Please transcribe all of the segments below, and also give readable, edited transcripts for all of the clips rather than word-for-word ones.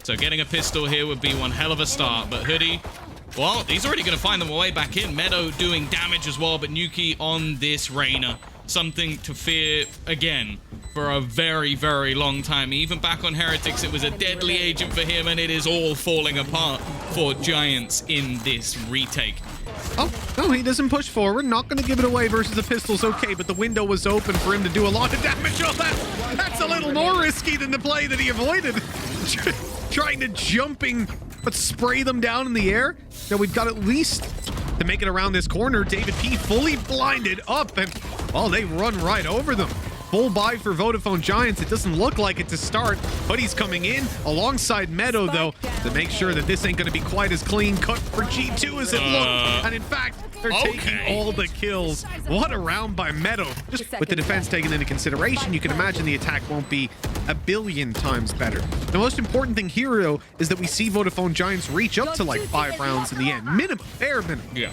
So getting a pistol here would be one hell of a start. But Hoodie, well, he's already going to find them a way back in. Meadow doing damage as well, but Nuki on this Reyna. Something to fear again for a very, very long time. Even back on Heretics, it was a deadly agent for him, and it is all falling apart for Giants in this retake. Oh, no, he doesn't push forward. Not going to give it away versus the pistol's okay, but the window was open for him to do a lot of damage. Oh, that's a little more risky than the play that he avoided. Trying to jumping, but spray them down in the air. Now we've got at least to make it around this corner. David P fully blinded up, and well, they run right over them. Full buy for Vodafone Giants. It doesn't look like it to start. Hoodie's coming in alongside Meadow, though, to make sure that this ain't going to be quite as clean cut for G2 as it looked. And in fact, they're taking all the kills. What a round by Meadow. Just with the defense taken into consideration, you can imagine the attack won't be a billion times better. The most important thing here, though, is that we see Vodafone Giants reach up to like 5 rounds in the end. Minimum, bare minimum. Yeah.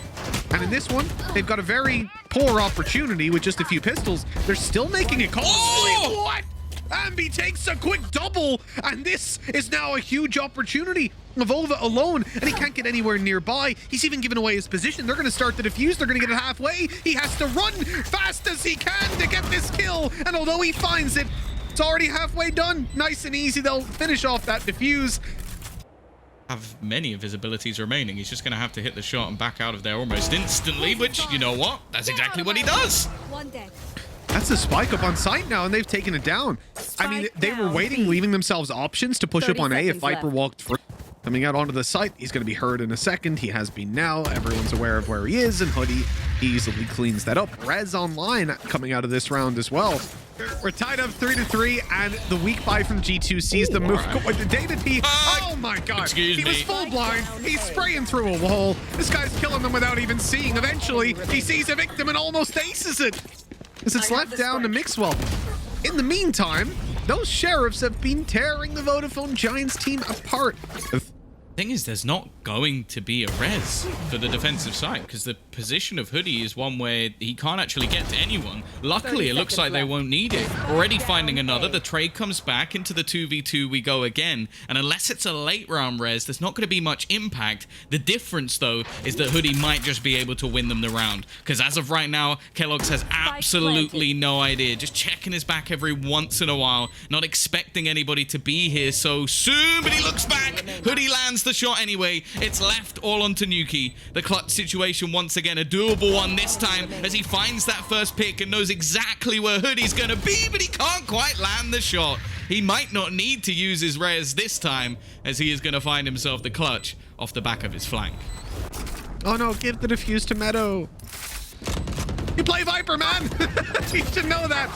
And in this one, they've got a very poor opportunity with just a few pistols. They're still making it costly. Oh! What? Ambi takes a quick double, and this is now a huge opportunity. Vova alone, and he can't get anywhere nearby. He's even given away his position. They're going to start the defuse. They're going to get it halfway. He has to run fast as he can to get this kill, and although he finds it, it's already halfway done. Nice and easy. They'll finish off that defuse. Have many of his abilities remaining. He's just going to have to hit the shot and back out of there almost instantly, which, you know what? That's exactly what he does. That's a spike up on site now, and they've taken it down. I mean, they were waiting, leaving themselves options to push up on A if Viper walked through. Coming out onto the site, he's going to be heard in a second. He has been now. Everyone's aware of where he is, and Hoodie easily cleans that up. Rez online coming out of this round as well. We're tied up 3-3, and the weak buy from G2 sees the move go into David P. Oh my god. He was full blind. He's spraying through a wall. This guy's killing them without even seeing. Eventually, he sees a victim and almost aces it. As it's left down to Mixwell. In the meantime, those sheriffs have been tearing the Vodafone Giants team apart. Thing is, there's not going to be a res for the defensive side because the position of Hoodie is one where he can't actually get to anyone. Luckily, it looks like they won't need it. Already finding another. The trade comes back into the 2v2. We go again. And unless it's a late round res, there's not going to be much impact. The difference, though, is that Hoodie might just be able to win them the round. Because as of right now, Kellogg's has absolutely no idea. Just checking his back every once in a while. Not expecting anybody to be here so soon. But he looks back. Hoodie lands the shot anyway. It's left all onto Nuki. The clutch situation once again, a doable one this time as he finds that first pick and knows exactly where Hoodie's gonna be, but he can't quite land the shot. He might not need to use his res this time as he is gonna find himself the clutch off the back of his flank. Oh no, give the defuse to Meadow. You play Viper, man. You should know that.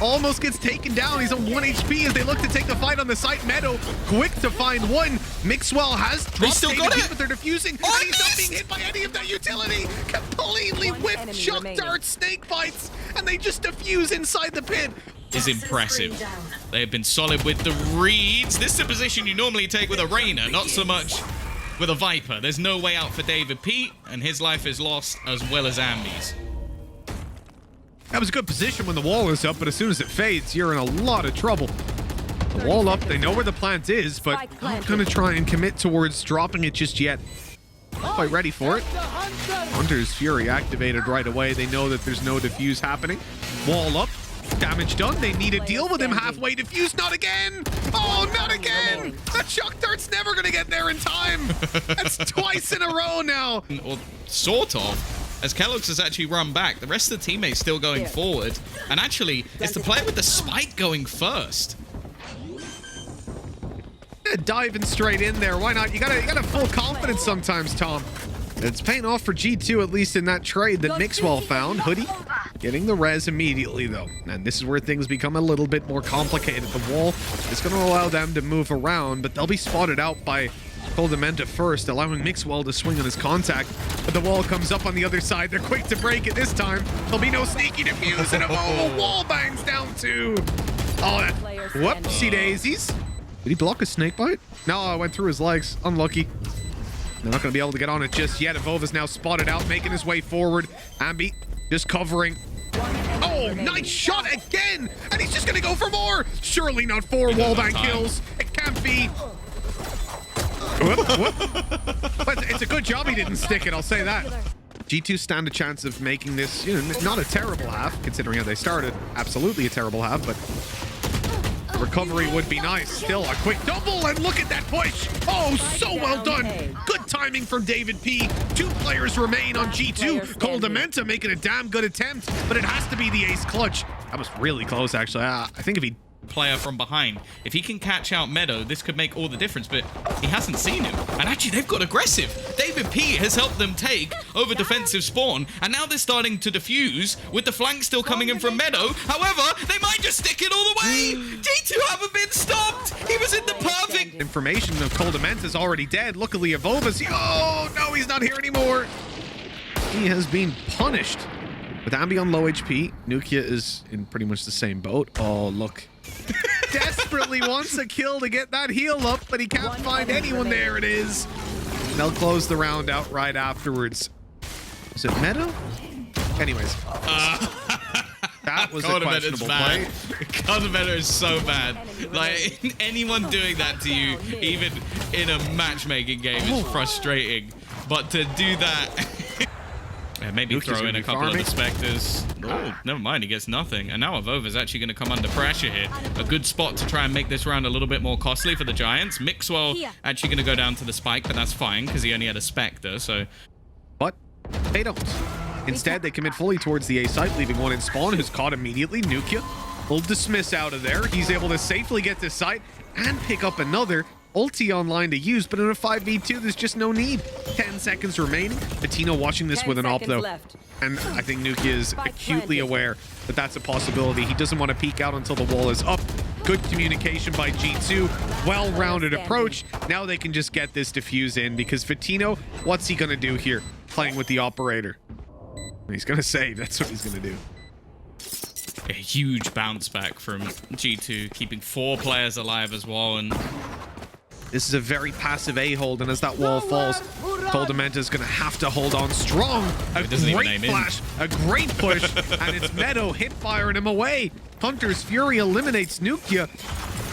Almost gets taken down. He's on 1 HP as they look to take the fight on the site. Meadow quick to find one. Mixwell has dropped David, but they're defusing. Oh, and he's not being hit by any of that utility. Completely whipped chuck darts, snake bites, and they just defuse inside the pit. Is impressive. They have been solid with the reads. This is a position you normally take with a Reyna, not so much with a Viper. There's no way out for David P, and his life is lost as well as Ambi's. That was a good position when the wall is up, but as soon as it fades, you're in a lot of trouble. The wall up, they know where the plant is, but not going to try and commit towards dropping it just yet. Not quite ready for it. Hunter's Fury activated right away. They know that there's no defuse happening. Wall up. Damage done. They need to deal with him halfway. Defuse, not again. Oh, not again. That shock dart's never going to get there in time. That's twice in a row now. Or sort of. As Kellogg's has actually run back, the rest of the teammates still going forward. And actually, it's the player with the spike going first. Yeah, diving straight in there. Why not? You gotta full confidence sometimes, Tom. It's paying off for G2, at least in that trade that Mixwell found. Hoodie getting the res immediately, though. And this is where things become a little bit more complicated. The wall is going to allow them to move around, but they'll be spotted out by Coldamenta first, allowing Mixwell to swing on his contact. But the wall comes up on the other side. They're quick to break it this time. There'll be no sneaky defuse, and a wall bangs down too. Oh, that whoopsie daisies. Did he block a snake bite? No, it went through his legs. Unlucky. They're not going to be able to get on it just yet. Evova's now spotted out, making his way forward. Ambi just covering. Oh, nice shot again! And he's just going to go for more! Surely not 4 wallbang kills. It can't be. But it's a good job he didn't stick it, I'll say that. G2 stand a chance of making this, you know, not a terrible half, considering how they started. Absolutely a terrible half, but recovery would be nice. Still a quick double, and look at that push. Oh, so well done. Good timing from David P. 2 players remain on G2. Coldamenta making a damn good attempt, but it has to be the ace clutch. That was really close, actually. I think if he player from behind. If he can catch out Meadow, this could make all the difference, but he hasn't seen him. And actually, they've got aggressive. David P has helped them take over defensive spawn, and now they're starting to defuse with the flank still coming in from Meadow. However, they might just stick it all the way. G2 haven't been stopped. He was in the perfect... Information of Coldamenta is already dead. Luckily, Evova's... Oh, no, he's not here anymore. He has been punished. With Ambi on low HP, Nukia is in pretty much the same boat. Oh, look. Desperately wants a kill to get that heal up, but he can't find anyone. There it is. And they'll close the round out right afterwards. Is it Meadow? Anyways. That was a questionable play. Coldamenta is so bad. Like, anyone doing that to you, even in a matchmaking game, is frustrating. But to do that... Yeah, maybe Nukia's throw in a couple of the Spectres. Oh, never mind, he gets nothing. And now Evova's actually going to come under pressure here. A good spot to try and make this round a little bit more costly for the Giants. Mixwell actually going to go down to the Spike, but that's fine because he only had a Spectre, so... But they don't. Instead, they commit fully towards the A site, leaving one in spawn who's caught immediately. Nukia will dismiss out of there. He's able to safely get this site and pick up another. Ulti online to use, but in a 5v2, there's just no need. 10 seconds remaining. Patino watching this with an op, though. And I think Nukia is acutely aware that that's a possibility. He doesn't want to peek out until the wall is up. Good communication by G2. Well-rounded approach. Now they can just get this defuse in, because Patino, what's he going to do here? Playing with the operator. He's going to save. That's what he's going to do. A huge bounce back from G2, keeping 4 players alive as well, and... This is a very passive A-hold, and as that wall falls, Coldamenta is going to have to hold on strong. A great flash, a great push, and it's Meadow hip firing him away. Hunter's Fury eliminates Nukia,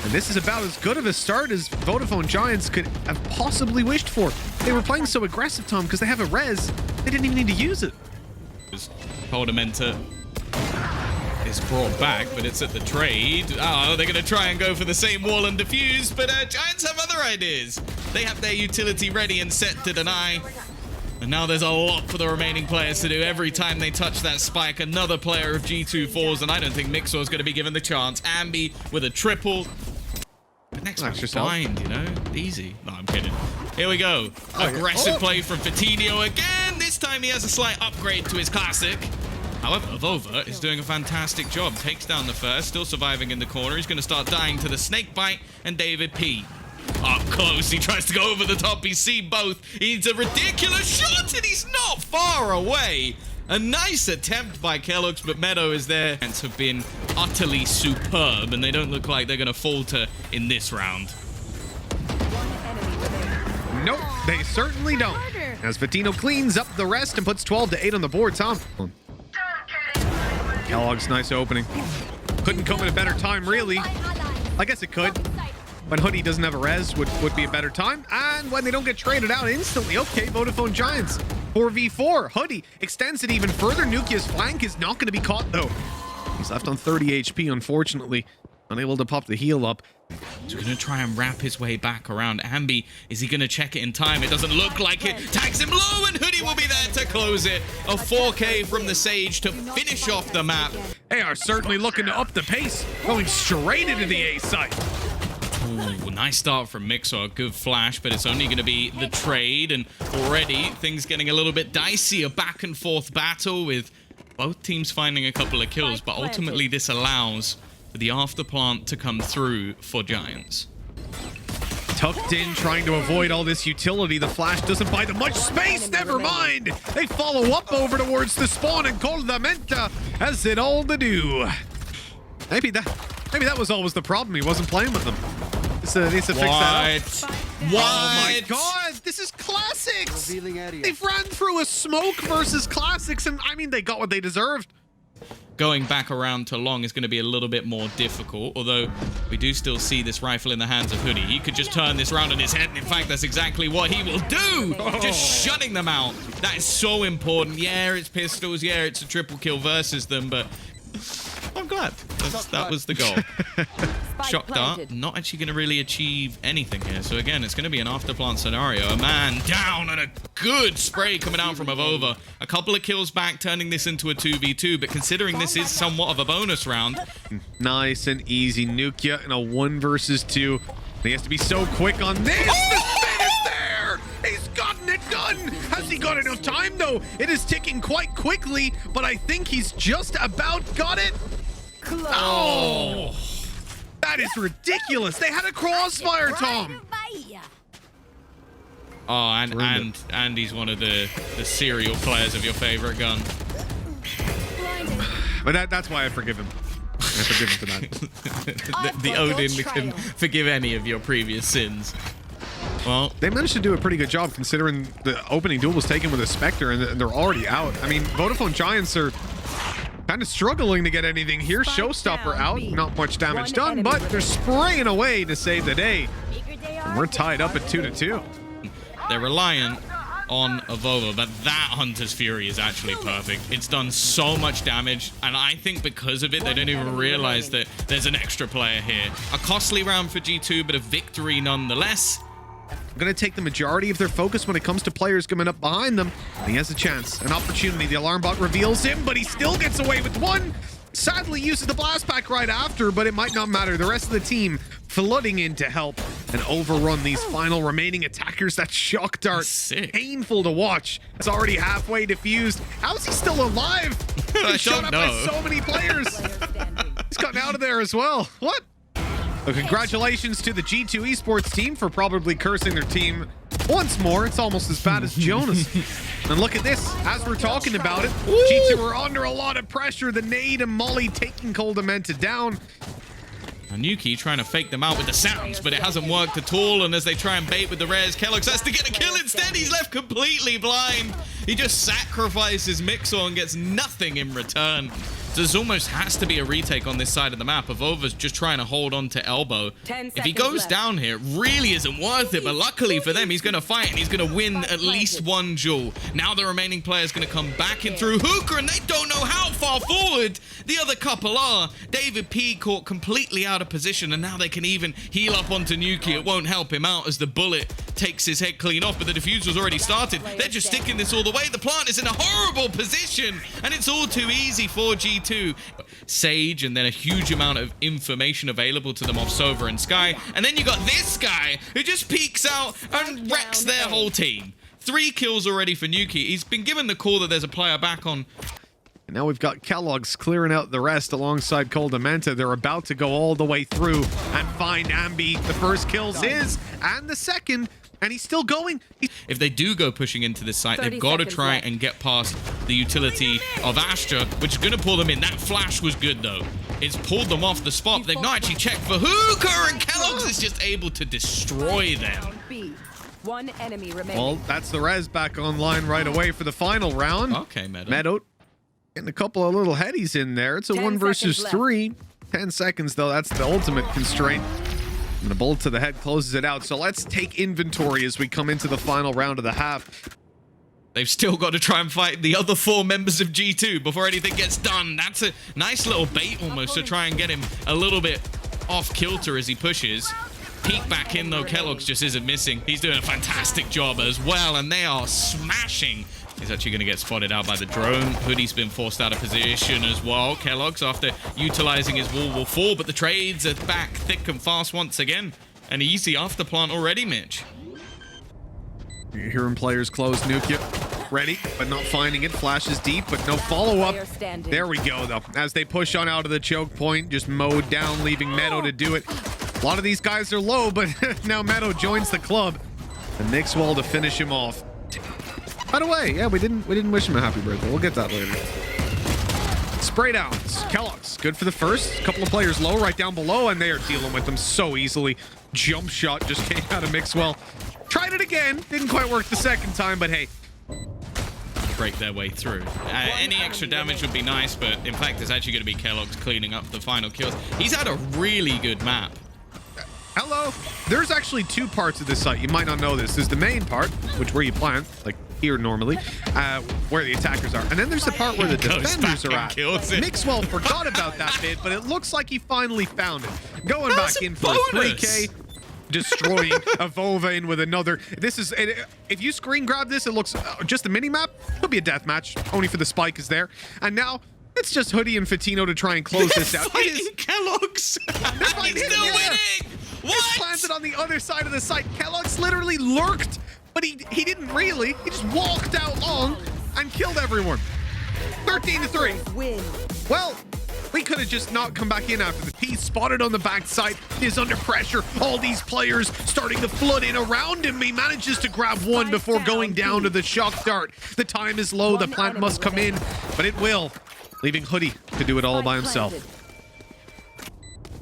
and this is about as good of a start as Vodafone Giants could have possibly wished for. They were playing so aggressive, Tom, because they have a res. They didn't even need to use it. Coldamenta is brought back, but it's at the trade. Oh, they're going to try and go for the same wall and defuse, but Giants have other ideas. They have their utility ready and set to deny. And now there's a lot for the remaining players to do. Every time they touch that spike, another player of G2 falls, and I don't think Mixor is going to be given the chance. Ambi with a triple. The next one's fine, you know? Easy. No, I'm kidding. Here we go. Aggressive play from Fatinho again. This time he has a slight upgrade to his classic. However, Vova is doing a fantastic job. Takes down the first, still surviving in the corner. He's going to start dying to the snake bite, and David P. Up close, he tries to go over the top. He sees both. He needs a ridiculous shot, and he's not far away. A nice attempt by Kellogg's, but Meadow is there. And have been utterly superb, and they don't look like they're going to falter in this round. Nope, they certainly don't. As Fatino cleans up the rest and puts 12-8 on the board, Tom. Kellogg's nice opening. Couldn't come at a better time, really. I guess it could. When Hoodie doesn't have a res, would be a better time. And when they don't get traded out instantly. Okay, Vodafone Giants. 4v4. Hoodie extends it even further. Nukia's flank is not going to be caught, though. He's left on 30 HP, unfortunately. Unable to pop the heal up. He's going to try and wrap his way back around Ambi. Is he going to check it in time? It doesn't look like it. Tags him low, and Hoodie will be there to close it. A 4K from the Sage to finish off the map. They are certainly looking to up the pace, going straight into the A site. Ooh, nice start from Mixor. Good flash, but it's only going to be the trade, and already things getting a little bit dicey. A back and forth battle with both teams finding a couple of kills, but ultimately this allows for the afterplant to come through for Giants. Tucked in, trying to avoid all this utility. The flash doesn't buy them much space. Never mind. They follow up over towards the spawn, and Coldamenta has it all to do. Maybe that was always the problem. He wasn't playing with them. Needs to fix that up. What? Oh my god, this is classics. They've ran through a smoke versus classics, and I mean, they got what they deserved. going back around to long is going to be a little bit more difficult, although we do still see this rifle in the hands of Hoodie. He could just turn this round on his head, and in fact, that's exactly what he will do! Just shutting them out. That is so important. Yeah, it's pistols. Yeah, it's a triple kill versus them, but I'm glad. That was the goal. Shock dart, not actually going to really achieve anything here. So again, it's going to be an afterplant scenario. A man down and a good spray coming out from Avova. A couple of kills back, turning this into a 2v2. But considering this is somewhat of a bonus round. Nice and easy. Nukia in a 1 versus 2. He has to be so quick on this. The spin is there. He's gotten it done. Has he got enough time, though? It is ticking quite quickly, but I think he's just about got it. Oh. That is ridiculous. They had a crossfire, Tom. Oh, and he's one of the serial players of your favorite gun. But that's why I forgive him. I forgive him for that. the Odin can forgive any of your previous sins. Well, they managed to do a pretty good job considering the opening duel was taken with a Spectre and they're already out. I mean, Vodafone Giants are kind of struggling to get anything here. Showstopper out, not much damage done, but they're spraying away to save the day. And we're tied up at 2-2. They're reliant on Avova, but that Hunter's Fury is actually perfect. It's done so much damage, and I think because of it, they don't even realize that there's an extra player here. A costly round for G2, but a victory nonetheless. Going to take the majority of their focus when it comes to players coming up behind them. And he has a chance, an opportunity. The alarm bot reveals him, but he still gets away with one. Sadly uses the blast pack right after, but it might not matter. The rest of the team flooding in to help and overrun these final remaining attackers. That shock dart, painful to watch. It's already halfway diffused. How is he still alive? He's shot up by so many players. He's gotten out of there as well. What? Well, congratulations to the G2 Esports team for probably cursing their team once more. It's almost as bad as Jonas. And look at this, as we're talking about it, G2 are under a lot of pressure. The nade and Molly taking Coldamenta down. Nuki trying to fake them out with the sounds, but it hasn't worked at all. And as they try and bait with the rares, Kellogg's has to get a kill instead. He's left completely blind. He just sacrifices Mixor and gets nothing in return. So this almost has to be a retake on this side of the map. Avova's just trying to hold on to elbow. If he goes down here, it really isn't worth it. But luckily for them, he's going to fight and he's going to win at least one duel. Now the remaining player's going to come back in through Hooker, and they don't know how far forward the other couple are. David P caught completely out of position, and now they can even heal up onto Nuki. It won't help him out as the bullet takes his head clean off, but the diffuser's already started. They're just sticking this all the way. The plant is in a horrible position, and it's all too easy for G2. Sage, and then a huge amount of information available to them off Sova and Sky. And then you got this guy who just peeks out and wrecks their whole team. 3 kills already for Nuki. He's been given the call that there's a player back on. And now we've got Kellogg's clearing out the rest alongside Coldamenta. They're about to go all the way through and find Ambi. The first kill's his, and the second. And he's still going. If they do go pushing into this site, they've got to try and get past the utility of Astra, which is going to pull them in. That flash was good, though. It's pulled them off the spot. They've not actually checked for Hooker, and Kellogg's is just able to destroy them. One enemy remaining. Well, that's the res back online right away for the final round. Okay, Meadow getting a couple of little headies in there. It's a 1 versus 3. 10 seconds, though. That's the ultimate constraint. And the bullet to the head closes it out. So let's take inventory as we come into the final round of the half. They've still got to try and fight the other 4 members of G2 before anything gets done. That's a nice little bait almost to try and get him a little bit off kilter as he pushes. Peek back in, though. Kellogg's just isn't missing. He's doing a fantastic job as well, and they are smashing. He's actually going to get spotted out by the drone. Hoodie's been forced out of position as well. Kellogg's, after utilizing his wall, will fall, but the trades are back thick and fast once again. An easy afterplant already, Mitch. You're hearing players close. Nukia ready, but not finding it. Flashes deep, but no follow-up. There we go, though. As they push on out of the choke point, just mowed down, leaving Meadow to do it. A lot of these guys are low, but now Meadow joins the club. And Nixwell to finish him off. By the way, yeah, we didn't wish him a happy birthday. We'll get that later. Spray downs. Kellogg's good for the first. A couple of players low right down below, and they are dealing with them so easily. Jump shot just came out of Mixwell. Tried it again. Didn't quite work the second time, but hey. break their way through. Any extra damage would be nice, but in fact, it's actually going to be Kellogg's cleaning up the final kills. He's had a really good map. Hello. There's actually two parts of this site. You might not know this. There's the main part, which where you plant, like here normally, where the attackers are. And then there's the part where the defenders are at. Mixwell forgot about that bit, but it looks like he finally found it. Going back in for 3K. Destroying Avova in with another. This is, if you screen grab this, it looks just a mini map. It'll be a death match, only for the spike is there. And now it's just Hoodie and Fatino to try and close this out. Fighting Kellogg's. They're fighting him, still winning. What? It's planted on the other side of the site. Kellogg's literally lurked, but he didn't really. He just walked out long and killed everyone. 13-3. Well, we could have just not come back in after the piece. Spotted on the backside, is under pressure. All these players starting to flood in around him. He manages to grab one before going down to the shock dart. The time is low. The plant must come in, but it will, leaving Hoodie to do it all by himself.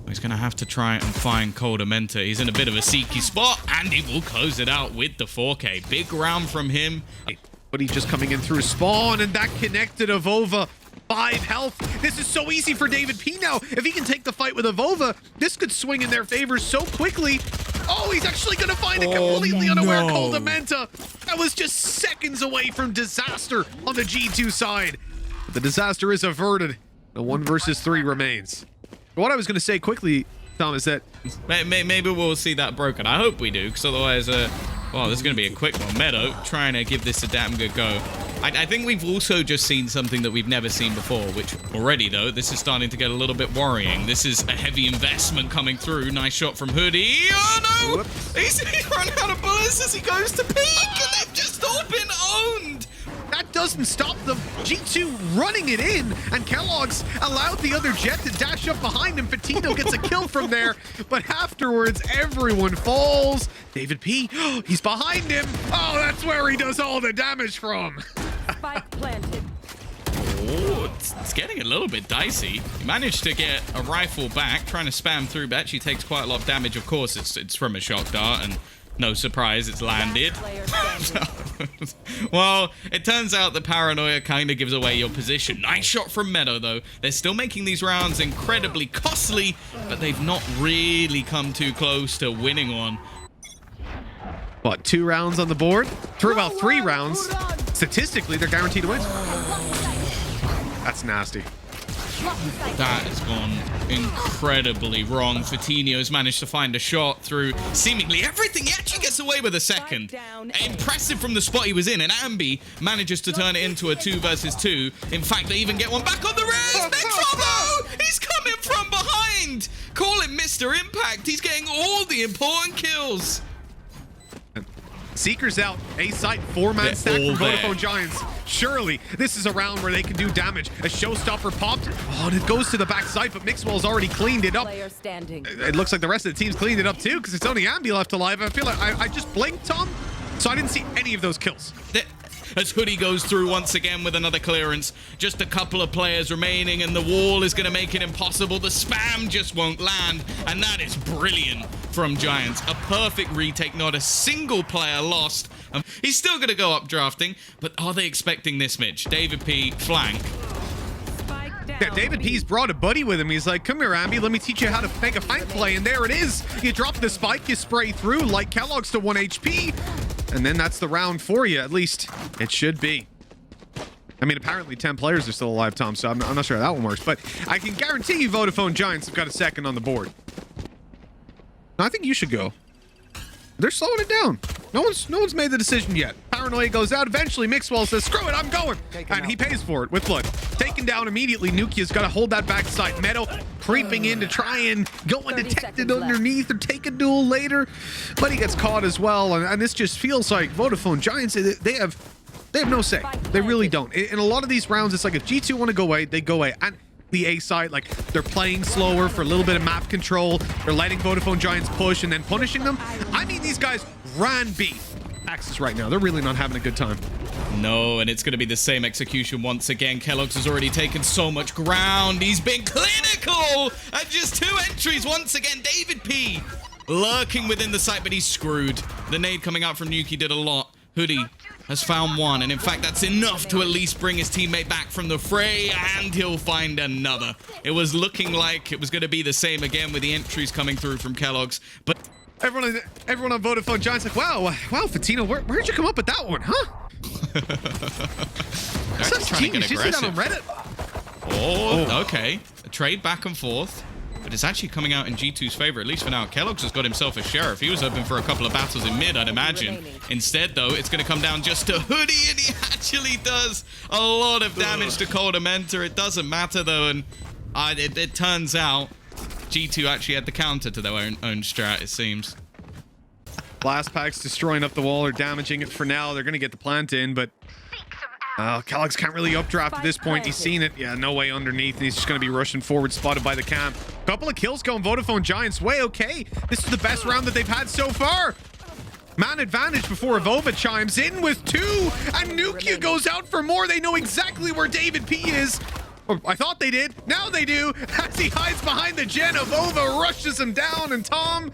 He's going to have to try and find Cold Amenta. He's in a bit of a seeky spot, and he will close it out with the 4K. Big round from him. Hoodie just coming in through spawn, and that connected Avova. 5 health. This is so easy for David P now. If he can take the fight with Avova, this could swing in their favor so quickly. Oh, he's actually going to find it completely unaware. Cold Amenta. That was just seconds away from disaster on the G2 side. But the disaster is averted. The 1 versus 3 remains. What I was going to say quickly, Tom, is that maybe we'll see that broken. I hope we do, because otherwise, well, this is going to be a quick one. Meadow trying to give this a damn good go. I think we've also just seen something that we've never seen before, which already, though, this is starting to get a little bit worrying. This is a heavy investment coming through. Nice shot from Hoodie. Oh, no! He's run out of bullets as he goes to peek, and they've just all been owned. That doesn't stop them. G2 running it in, and Kellogg's allowed the other jet to dash up behind him. Fatino gets a kill from there, but afterwards, everyone falls. David P, he's behind him. Oh, that's where he does all the damage from. Spike planted. Oh, it's getting a little bit dicey. He managed to get a rifle back, trying to spam through, but actually takes quite a lot of damage. Of course, it's from a shock dart, and no surprise, it's landed. Well, it turns out the paranoia kind of gives away your position. Nice shot from Meadow, though. They're still making these rounds incredibly costly, but they've not really come too close to winning one. What, 2 rounds on the board? Through about 3 rounds. Statistically, they're guaranteed to win. That's nasty. That has gone incredibly wrong. Fatino's managed to find a shot through seemingly everything. He actually gets away with a second. Impressive from the spot he was in, and Ambi manages to turn it into a 2 versus 2. In fact, they even get one back on the res. Bravo! He's coming from behind. Call him Mr. Impact. He's getting all the important kills. Seeker's out. A site 4-man stack from Vodafone Giants. Surely this is a round where they can do damage. A showstopper popped. Oh, and it goes to the backside, but Mixwell's already cleaned it up. It looks like the rest of the team's cleaned it up too, because it's only Ambi left alive. I feel like I just blinked, Tom, so I didn't see any of those kills. As Hoodie goes through once again with another clearance. Just a couple of players remaining, and the wall is going to make it impossible. The spam just won't land, and that is brilliant from Giants. A perfect retake, not a single player lost. He's still going to go up drafting, but are they expecting this, Mitch? David P, flank. Yeah, David P's brought a buddy with him. He's like, come here, Ambi, let me teach you how to make a flank play. And there it is. You drop the spike, you spray through, like Kellogg's to 1 HP. And then that's the round for you. At least it should be. I mean, apparently 10 players are still alive, Tom, so I'm not sure how that one works. But I can guarantee you Vodafone Giants have got a second on the board. I think you should go. They're slowing it down. No one's made the decision yet. Paranoia goes out. Eventually, Mixwell says, screw it, I'm going. And he pays for it with blood. Taken down immediately. Nukia's got to hold that backside. Meadow creeping in to try and go undetected underneath or take a duel later. But he gets caught as well. And this just feels like Vodafone Giants, they have no say. They really don't. In a lot of these rounds, it's like if G2 want to go away, they go away. And the A side, like, they're playing slower for a little bit of map control. They're letting Vodafone Giants push and then punishing them. I mean, these guys ran B. Axis right now. They're really not having a good time. No, and it's going to be the same execution once again. Kellogg's has already taken so much ground. He's been clinical at just 2 entries once again. David P lurking within the site, but he's screwed. The nade coming out from Nuki did a lot. Hoodie has found one, and in fact, that's enough to at least bring his teammate back from the fray, and he'll find another. It was looking like it was going to be the same again with the entries coming through from Kellogg's, but Everyone on Vodafone Giants like, wow, Fatino, where'd you come up with that one, huh? They're actually trying to get Did you see that on aggressive. Reddit? Oh, okay. A trade back and forth. But it's actually coming out in G2's favor, at least for now. Kellogg's has got himself a sheriff. He was hoping for a couple of battles in mid, I'd imagine. Instead, though, it's going to come down just to Hoodie, and he actually does a lot of damage to Cold Mentor. It doesn't matter, though, and it turns out G2 actually had the counter to their own strat, it seems. Blast packs destroying up the wall or damaging it for now. They're going to get the plant in, but Kellogg's can't really updraft at this point. He's seen it. Yeah, no way underneath. And he's just going to be rushing forward, spotted by the camp. Couple of kills going Vodafone Giants way. Okay, this is the best round that they've had so far. Man advantage before Avova chimes in with 2, and Nukia goes out for more. They know exactly where David P is. Or I thought they did. Now they do. As he hides behind the gen, Avova rushes him down, and Tom...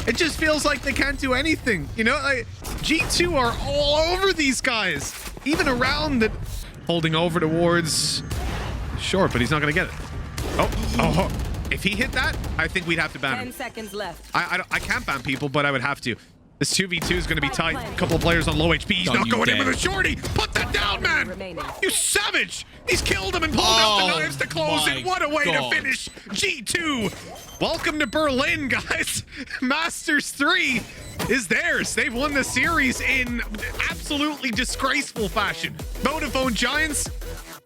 It just feels like they can't do anything. You know, like, G2 are all over these guys. Even around it. Holding over towards... Short, but he's not going to get it. Oh. If he hit that, I think we'd have to ban him. 10 seconds left. I can't ban people, but I would have to. This 2v2 is going to be tight. A couple of players on low HP. He's not going in with a shorty. Put that down, man. You savage. He's killed him and pulled out the knives to close it. What a way to finish G2. Welcome to Berlin, guys. Masters 3 is theirs. They've won the series in absolutely disgraceful fashion. Vodafone Giants